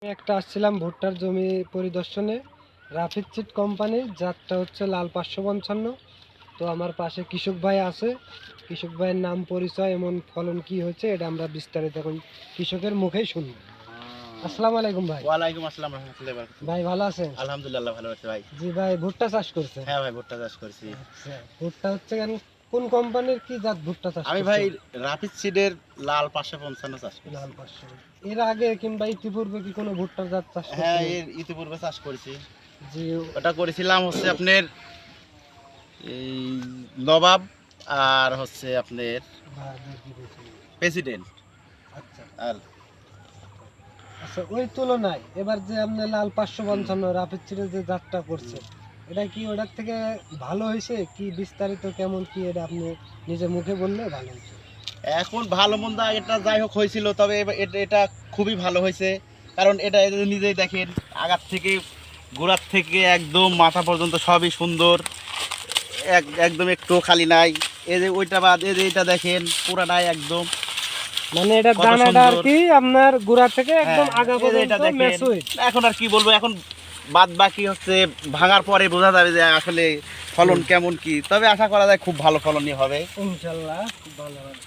আমি একটা আসছিলাম ভুট্টার জমি পরিদর্শনে। রাফিদ সিড কোম্পানির জাতটা হচ্ছে লাল 555। তো আমার পাশে কৃষক ভাই আছে, কৃষক ভাইয়ের নাম পরিচয় এমন ফলন কি হয়েছে এটা আমরা বিস্তারিত এখন কৃষকের মুখেই শুনবো। আসসালামু আলাইকুম ভাই। ওয়ালাইকুম আসসালাম রাহমাতুল্লাহি ওয়া বারাকাতুহু। ভাই ভালো আছেন? আলহামদুলিল্লাহ ভালো আছি ভাই। জি ভাই, ভুট্টা চাষ করছেন? হ্যাঁ ভাই, ভুট্টা চাষ করছি। আচ্ছা, ভুট্টা হচ্ছে কেন, কোন কোম্পানির কি জাত ভুট্টা চাষ আমি করছেন? ভাই রাফিদ সিডের লাল 555 চাষ করছি। লাল 500। এর আগে কিংবা ইতিপূর্বে কি কোনো ভুট্টার জাত চাষ হ্যাঁ, করছেন? এর ইতিপূর্বে চাষ করেছি। জি। ওটা করেছিলাম হচ্ছে আপনার এই নবাব আর হচ্ছে আপনার প্রেসিডেন্ট। আচ্ছা আর আচ্ছা, ওই তুলনায় এবার যে আপনি লাল 555 রাফিদ সিডের যে জাতটা করছেন, এটা কি ওটার থেকে ভালো হয়েছে? কি বিস্তারিত কেমন কি এটা আপনি নিজে মুখে বললে ভালো হয়েছে। এখন ভালো মন্দ এটা যাই হোক হয়েছিল, তবে এটা খুবই ভালো হয়েছে। কারণ এটা এই যে নিজেই দেখেন, আগার থেকে গোড়ার থেকে একদম মাথা পর্যন্ত সবই সুন্দর, একদম একটু খালি নাই। এই যে ওইটা বাদ, এই যে এটা দেখেন পুরাটাই একদম, মানে এটা কত দানাটা আর সুন্দর। কি আপনার গোড়া থেকে একদম হ্যাঁ, আগা এই যে পর্যন্ত এটা দেখেন। মেসুইট। এখন আর কি বলবো, এখন বাদ বাকি হচ্ছে ভাঙার পরে বোঝা যাবে যে আসলে ফলন কেমন কি। তবে আশা করা যায় খুব ভালো ফলনই হবে ইনশাআল্লাহ খুব ভালো হবে।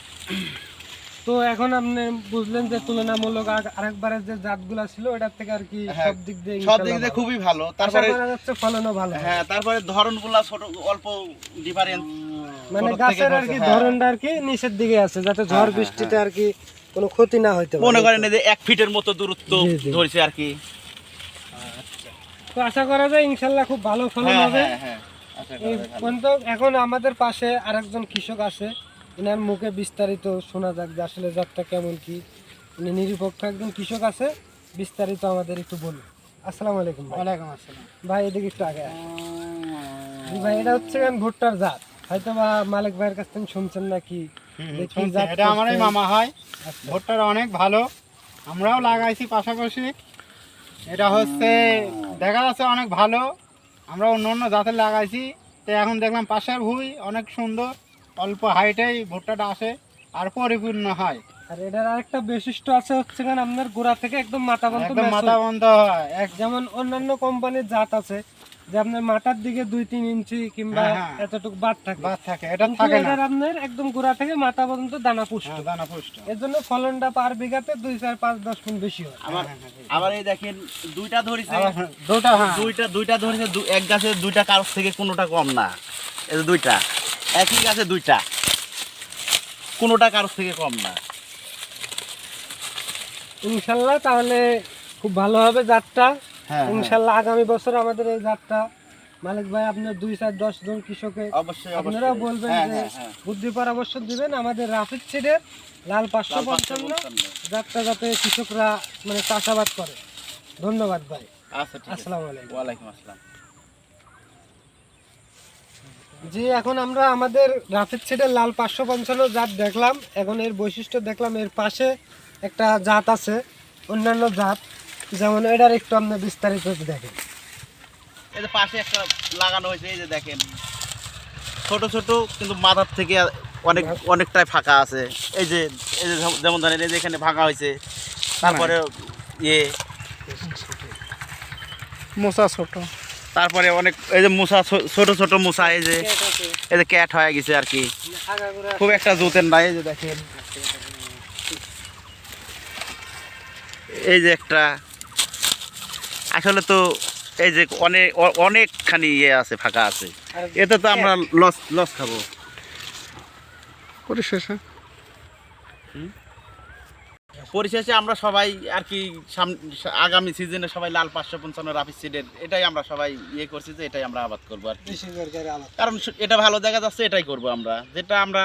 তো এখন আপনি বুঝলেন যে তুলনামূলক আরেকবারের যে জাতগুলা ছিল এটার থেকে আর কি হ্যাঁ, সব দিক দিয়ে সব দিক দিয়ে খুবই ভালো। তারপরে ফলনও ভালো হবে। হ্যাঁ, তারপরে ধরনগুলা ছোট, অল্প ডিফারেন্স। মানে ছোট থেকে গাছের আর কি হ্যাঁ। ধরনটা আর কি নিচের দিকে আছে, যাতে ঝড় হ্যাঁ, বৃষ্টিতে আর কি কোনো ক্ষতি না হইতে পারে। মনে করেন এই যে 1 ফিটের মতো দূরত্ব জি, জি। ধরেছে আর কি। তো আশা করা যায় ইনশাল্লাহ খুব ভালো ফলন হ্যাঁ হবে। হ্যাঁ হ্যাঁ, আশা করা এই যায় ভালো। পর্যন্ত এখন আমাদের পাশে আরেকজন কৃষক আছে, এনার মুখে বিস্তারিত শোনা যাক যে আসলে জাতটা কেমন কি। উনি নিরপেক্ষ একজন কৃষক আছে, বিস্তারিত আমাদের একটু বলুন। আসসালামু আলাইকুম ভাই। ওয়ালাইকুম আসসালাম। ভাই এদিকে একটু আগে আসেন। জি ভাই, এটা হচ্ছে ভুট্টার জাত, হয়তো বা মালিক ভাইয়ের কাছ থেকে শুনছেন নাকি? যে কি শুনছি, জাত এটা আমারই করছেন? মামা হয়। আচ্ছা। ভুট্টাটা অনেক ভালো, আমরাও লাগাইছি পাশাপাশি। এটা হচ্ছে দেখা যাচ্ছে অনেক ভালো। আমরা অন্য অন্য জাতের লাগাইছি, তো এখন দেখলাম পাশের ভুঁই অনেক সুন্দর, অল্প হাইটেই ভুট্টাটা আসে আর পরিপূর্ণ হয়, আর এটার আরেকটা বৈশিষ্ট্য আছে হচ্ছে আপনার গোড়া থেকে একদম মাথা পর্যন্ত একদম মেচুর। মাথা বন্ধ হয়। যেমন অন্যান্য কোম্পানির জাত আছে যে আপনার মাথার দিকে 2-3 ইঞ্চি কিংবা হ্যাঁ, হ্যাঁ। এতটুকু বাদ থাকে, বাদ থাকে, এটা কিন্তু থাকে না। এটার আপনার একদম গোড়া থেকে মাথা পর্যন্ত দানা পুষ্ট। হ্যাঁ, দানা পুষ্ট। এর জন্য ফলনটা পার বিঘাতে 2-4-5-10 গুণ বেশি হয়। আমার হ্যাঁ, হ্যাঁ, হ্যাঁ। আবার এই দেখেন দুইটা ধরেছে, আবার দুটা, হ্যাঁ দুইটা ধরেছে, এক গাছে দুইটা কারোর থেকে কোনোটা কম না। এই যে দুইটা একই গাছে দুইটা, কোনোটা কারোর থেকে কম না। ইনশাল্লাহ তাহলে খুব ভালো হবে জাতটা। হ্যাঁ, ইনশাল্লাহ আগামী বছর আমাদের এই জাতটা মালিক ভাই আপনার 2-4-10 জন কৃষকে অবশ্যই আপনারা অবশ্যই বলবেন হ্যাঁ, যে হ্যাঁ, হ্যাঁ। বুদ্ধি পরামর্শ দিবেন আমাদের রাফিদ সিডের লাল 555 জাতটা, যাতে কৃষকরা মানে চাষাবাদ করে। ধন্যবাদ ভাই। আচ্ছা, ঠিক আছে। আসসালামু আলাইকুম। ওয়ালাইকুম আসসালাম। জি, এখন আমরা আমাদের রাফিদ সিডের লাল 555 জাত দেখলাম, এখন এর বৈশিষ্ট্য দেখলাম। এর পাশে একটা জাত আছে অন্যান্য জাত, যেমন এটার একটু আপনি বিস্তারিত দেখেন। এই যে পাশে একটা লাগানো হয়েছে, এই যে দেখেন ছোট ছোট, কিন্তু মাথার থেকে অনেকটাই ফাঁকা আছে। এই যে যেমন ধরেন এই যে এখানে ফাঁকা হয়েছে, তারপরে ইয়ে মোচা ছোট, তারপরে অনেক এই যে মুসা, ছোট ছোট মুসা, এই যে ক্যাট হয়ে গেছে আর কি, খুব একটা জুতেন নাই। এই যে দেখেন, এই যে একটা আসলে তো এই যে অনেকখানি ইয়ে আছে, ফাঁকা আছে। এতে তো আমরা লস খাবো। পরিশেষে আমরা সবাই আর কি আগামী সিজনে সবাই লাল 555 রাফিদ সিডের এটাই আমরা সবাই ইয়ে করছি, যে এটাই আমরা আবাদ করবো আর কি। কারণ এটা ভালো দেখা যাচ্ছে, এটাই করব আমরা। যেটা আমরা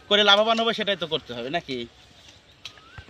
করে লাভবান হবো সেটাই তো করতে হবে নাকি।